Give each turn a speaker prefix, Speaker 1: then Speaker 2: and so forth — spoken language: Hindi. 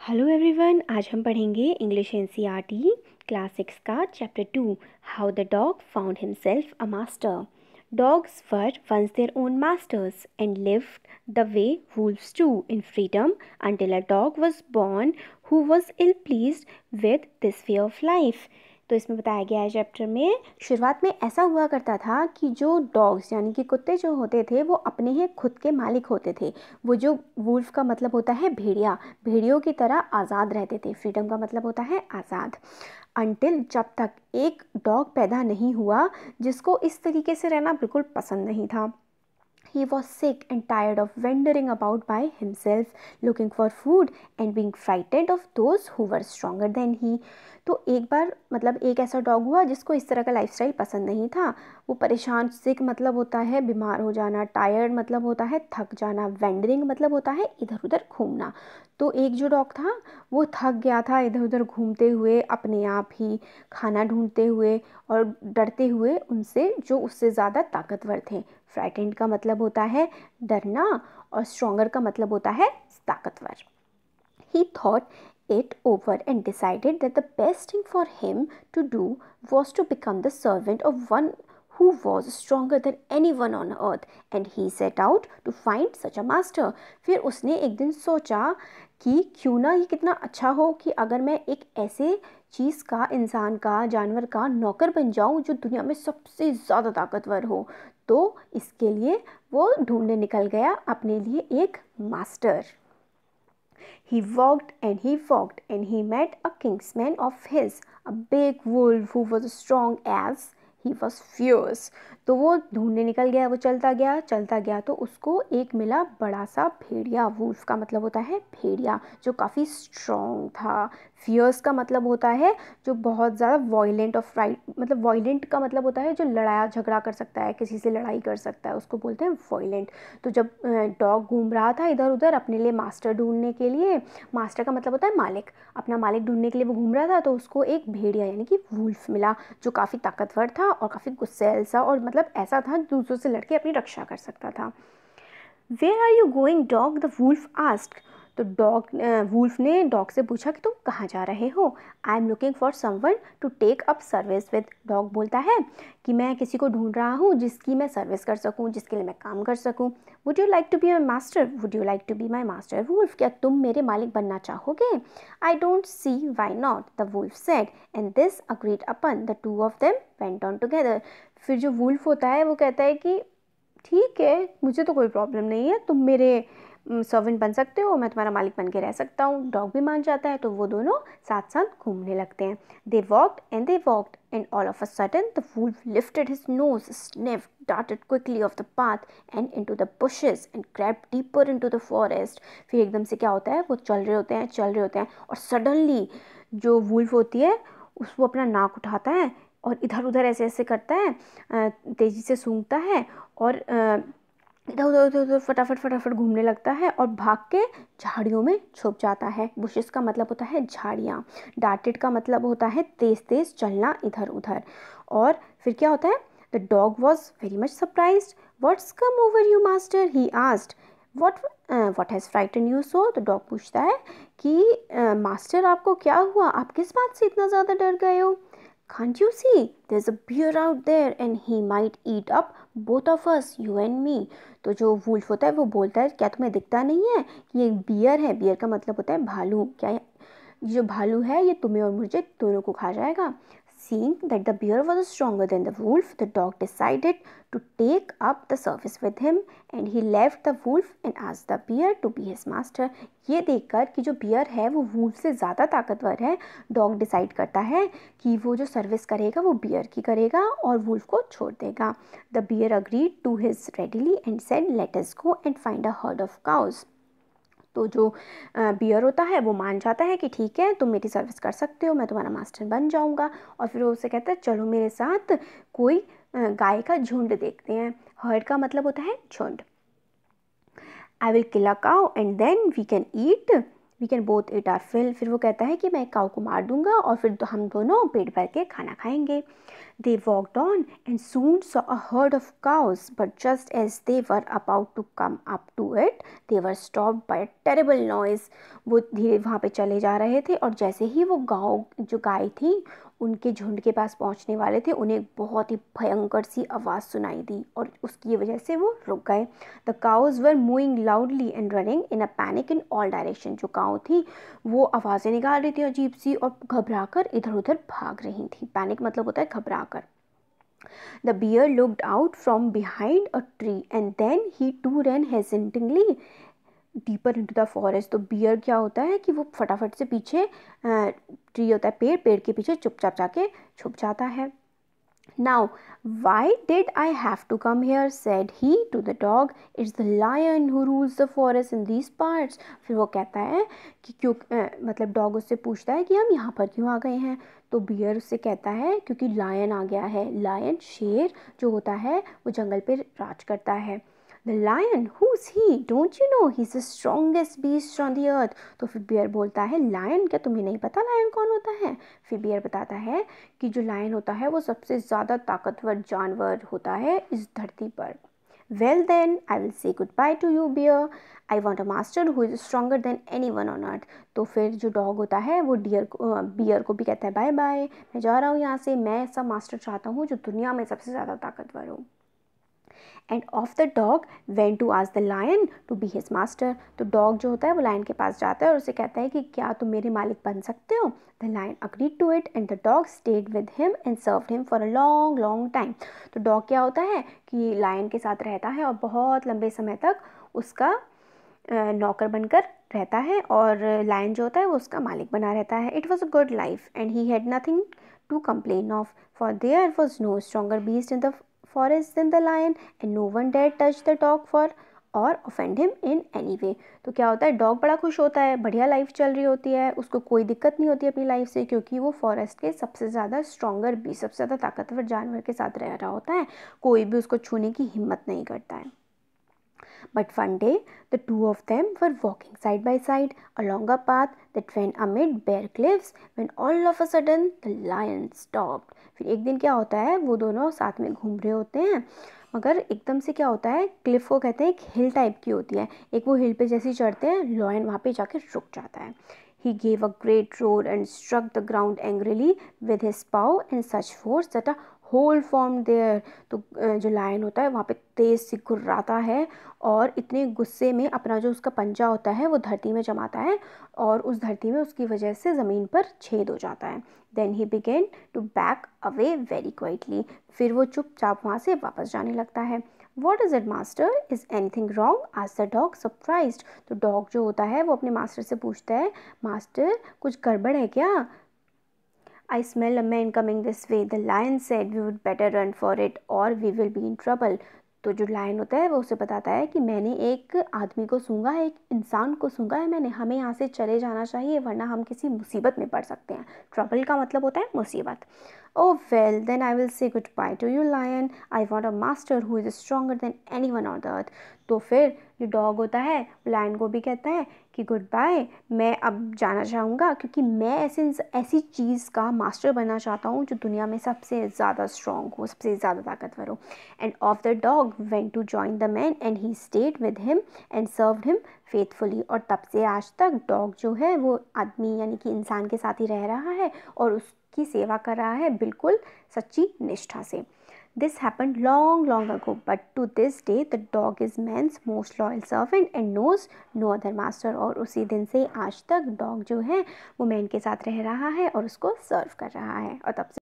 Speaker 1: हेलो एवरीवन, आज हम पढ़ेंगे इंग्लिश एनसीईआरटी क्लास 6 का chapter 2 how the dog found himself a master. Dogs were once their own masters and lived the way wolves do in freedom until a dog was born who was ill pleased with this way of life। तो इसमें बताया गया है चैप्टर में, शुरुआत में ऐसा हुआ करता था कि जो डॉग्स यानी कि कुत्ते जो होते थे वो अपने ही खुद के मालिक होते थे। वो जो वुल्फ का मतलब होता है भेड़िया, भेड़ियों की तरह आज़ाद रहते थे। फ्रीडम का मतलब होता है आज़ाद। अनटिल, जब तक एक डॉग पैदा नहीं हुआ जिसको इस तरीके से रहना बिल्कुल पसंद नहीं था। He was sick and tired of wandering about by himself, looking for food and being frightened of those who were stronger than he। तो एक बार मतलब एक ऐसा डॉग हुआ जिसको इस तरह का लाइफस्टाइल पसंद नहीं था। वो परेशान, सिक मतलब होता है बीमार हो जाना, टायर्ड मतलब होता है थक जाना, वेंडरिंग मतलब होता है इधर उधर घूमना। तो एक जो डॉग था वो थक गया था इधर उधर घूमते हुए, अपने आप ही खाना ढूंढते हुए और डरते हुए उनसे जो उससे ज़्यादा ताकतवर थे। फ्राइटेंड का मतलब होता है डरना और स्ट्रॉन्गर का मतलब होता है ताकतवर। He thought it over and decided that the best thing for him to do was to become the servant of one who was stronger than anyone on earth, and he set out to find such a master। फिर उसने एक दिन सोचा कि क्यों ना ये कितना अच्छा हो कि अगर मैं एक ऐसे चीज़ का, इंसान का, जानवर का नौकर बन जाऊं जो दुनिया में सबसे ज़्यादा ताकतवर हो। तो इसके लिए वो ढूंढने निकल गया अपने लिए एक master. He walked and he met a kinsman of his, a big wolf who was strong as he was fierce। तो वो ढूंढने निकल गया, वो चलता गया तो उसको एक मिला बड़ा सा भेड़िया। वुल्फ का मतलब होता है भेड़िया, जो काफ़ी स्ट्रॉन्ग था। फियर्स का मतलब होता है जो बहुत ज़्यादा वॉयलेंट और मतलब वॉयलेंट का मतलब होता है जो लड़ाया झगड़ा कर सकता है, किसी से लड़ाई कर सकता है, उसको बोलते हैं वॉयलेंट। तो जब डॉग घूम रहा था इधर उधर अपने लिए मास्टर ढूंढने के लिए, मास्टर का मतलब होता है मालिक, अपना मालिक ढूंढने के लिए वो घूम रहा था, तो उसको एक भेड़िया यानी कि वुल्फ मिला जो काफ़ी ताकतवर था और काफ़ी गुस्सैल सा, और मतलब ऐसा था दूसरों से लड़के अपनी रक्षा कर सकता था। Where are you going dog, the wolf asked. तो वुल्फ ने डॉग से पूछा कि तुम कहाँ जा रहे हो। I am looking for someone to take up service with. Dog बोलता है कि मैं किसी को ढूंढ रहा हूँ जिसकी मैं सर्विस कर सकूँ, जिसके लिए मैं काम कर सकूँ। Would you like to be my master, would you like to be my master wolf, क्या तुम मेरे मालिक बनना चाहोगे। I don't see why not, the wolf said, and this agreed upon. The two of them went on together. फिर जो वुल्फ होता है वो कहता है कि ठीक है, मुझे तो कोई प्रॉब्लम नहीं है, तुम मेरे सर्वेंट बन सकते हो, मैं तुम्हारा मालिक बन के रह सकता हूँ। डॉग भी मान जाता है, तो वो दोनों साथ साथ घूमने लगते हैं। They walked and all of a sudden the wolf lifted his nose, sniffed, darted quickly off the path and into the bushes and crept deeper into the forest। फिर एकदम से क्या होता है, वो चल रहे होते हैं और सडनली जो वुल्फ होती है वो अपना नाक उठाता है और इधर उधर ऐसे ऐसे करता है, तेज़ी से सूंघता है और इधर उधर उधर उधर फटाफट घूमने लगता है और भाग के झाड़ियों में छुप जाता है। बुशेस का मतलब होता है झाड़ियाँ। डार्टेड का मतलब होता है तेज तेज चलना इधर उधर। और फिर क्या होता है, the dog was very much surprised. What's come over you master, he asked. What has frighten you so. तो डॉग पूछता है कि मास्टर आपको क्या हुआ, आप किस बात से इतना ज़्यादा डर गए हो। Can't you see? There's a bear out there and he might eat up both of us, you and me। तो जो वुल्फ होता है वो बोलता है, क्या तुम्हें दिखता नहीं है कि ये बियर है। बियर का मतलब होता है भालू। क्या जो भालू है ये तुम्हें और मुझे दोनों को खा जाएगा। Seeing that the bear was stronger than the wolf, the dog decided to take up the service with him, and he left the wolf and asked the bear to be his master। ये देखकर कि जो बियर है वो वुल्फ से ज़्यादा ताकतवर है, डॉग डिसाइड करता है कि वो जो सर्विस करेगा वो बियर की करेगा और वुल्फ को छोड़ देगा। The bear agreed to his readily and said, let us go and find a herd of cows. तो जो बियर होता है वो मान जाता है कि ठीक है तुम मेरी सर्विस कर सकते हो, मैं तुम्हारा मास्टर बन जाऊंगा। और फिर वो उसे कहता है चलो मेरे साथ कोई गाय का झुंड देखते हैं। हर्ड का मतलब होता है झुंड। I will kill a cow and then we can eat we can both eat our fill. फिर वो कहता है कि मैं काऊ को मार दूंगा और फिर हम दोनों पेट भर के खाना खाएंगे। They walked on and soon saw a herd of cows, but just as they were about to come up to it, they were stopped by a terrible noise. वो धीरे वहाँ पे चले जा रहे थे और जैसे ही वो जो गाय थी उनके झुंड के पास पहुँचने वाले थे, उन्हें बहुत ही भयंकर सी आवाज़ सुनाई दी और उसकी वजह से वो रुक गए। The cows were mooing loudly and running in a panic in all direction. जो काऊ थी वो आवाज़ें निकाल रही थी अजीब सी और घबरा कर इधर उधर भाग रही थी। पैनिक मतलब होता है घबरा कर। The bear looked out from behind a tree and then he too ran hesitatingly deeper into the forest. तो बियर क्या होता है कि वो फटाफट से पीछे ट्री होता है पेड़ के पीछे चुपचाप जाके छुप जाता है। Now, why did I have to come here? Said he to the dog. It's the lion who rules the forest in these parts. फिर वो कहता है कि क्यों मतलब डॉग उससे पूछता है कि हम यहाँ पर क्यों आ गए हैं। तो बियर उससे कहता है क्योंकि लायन आ गया है। लायन शेर जो होता है वो जंगल पे राज करता है। The lion, who's he? Don't you know he's the strongest beast on the earth? तो फिर बियर बोलता है लायन, क्या तुम्हें नहीं पता लायन कौन होता है? फिर बियर बताता है कि जो लायन होता है वो सबसे ज़्यादा ताकतवर जानवर होता है इस धरती पर। Well then, I will say goodbye to you, bear. I want a master who is stronger than anyone on earth. तो फिर जो डॉग होता है वो बियर को भी कहता है बाय बाय, मैं जा रहा हूँ यहाँ से, मैं ऐसा मास्टर चाहता हूँ जो दुनिया में सबसे ज़्यादा ताकतवर हो। And off the dog went to ask the lion to be his master. तो डॉग जो होता है वो लायन के पास जाता है और उसे कहता है कि क्या तुम मेरे मालिक बन सकते हो। The lion agreed to it and the dog stayed with him and served him for a long long time. तो डॉग क्या होता है कि लायन के साथ रहता है और बहुत लंबे समय तक उसका नौकर बनकर रहता है और लायन जो होता है वो उसका मालिक बना रहता है। It was a good life and he had nothing to complain of, for there was no stronger beast in the forest than the lion and no one dared touch the dog for और offend him in any way। तो क्या होता है डॉग बड़ा खुश होता है, बढ़िया लाइफ चल रही होती है, उसको कोई दिक्कत नहीं होती अपनी लाइफ से क्योंकि वो फॉरेस्ट के सबसे ज़्यादा स्ट्रॉन्गर भी सबसे ज़्यादा ताकतवर जानवर के साथ रह रहा होता है, कोई भी उसको छूने की हिम्मत नहीं करता है। But one day, the two of them were walking side by side along a path that went amid bare cliffs when all of a sudden the lion stopped. फिर एक दिन क्या होता है वो दोनों साथ में घूम रहे होते हैं मगर एकदम से क्या होता है क्लिफ को कहते हैं एक हिल टाइप की होती है, एक वो हिल पे जैसे चढ़ते हैं लायन वहाँ पे जाके रुक जाता है। He gave a great roar and struck the ground angrily with his paw in such force that a hole formed there. तो जो लायन होता है वहाँ पे तेज़ से गुर्राता है और इतने गुस्से में अपना जो उसका पंजा होता है वो धरती में जमाता है और उस धरती में उसकी वजह से ज़मीन पर छेद हो जाता है। Then he began to back away very quietly. फिर वो चुपचाप वहाँ से वापस जाने लगता है। What is it, master? Is anything wrong? asked the dog, surprised. तो डॉग जो होता है वो अपने मास्टर से पूछता है मास्टर कुछ गड़बड़ है क्या? I smell a man coming this way. The lion said we would better run for it or we will be in trouble. तो जो लायन होता है वो उसे बताता है कि मैंने एक आदमी को सूंघा है, एक इंसान को सूंघा है मैंने, हमें यहाँ से चले जाना चाहिए वरना हम किसी मुसीबत में पड़ सकते हैं। ट्रबल का मतलब होता है मुसीबत। Oh well, then I will say goodbye to you, lion. I want a master who is stronger than anyone on the earth. तो फिर जो डॉग होता है लायन को भी कहता है कि गुड बाय, मैं अब जाना चाहूँगा क्योंकि मैं ऐसी चीज़ का मास्टर बनना चाहता हूँ जो दुनिया में सबसे ज़्यादा स्ट्रॉन्ग हो, सबसे ज़्यादा ताकतवर हो। And off the dog went to join the man and he stayed with him and served him faithfully. और तब से आज तक डॉग जो है वो आदमी यानी कि इंसान के साथ ही रह रहा है और उसकी सेवा कर रहा है बिल्कुल सच्ची निष्ठा से। This happened long, long ago, but to this day the dog is man's most loyal servant and knows no other master। और उसी दिन से आज तक डॉग जो है वो मैन के साथ रह रहा है और उसको सर्व कर रहा है और तब से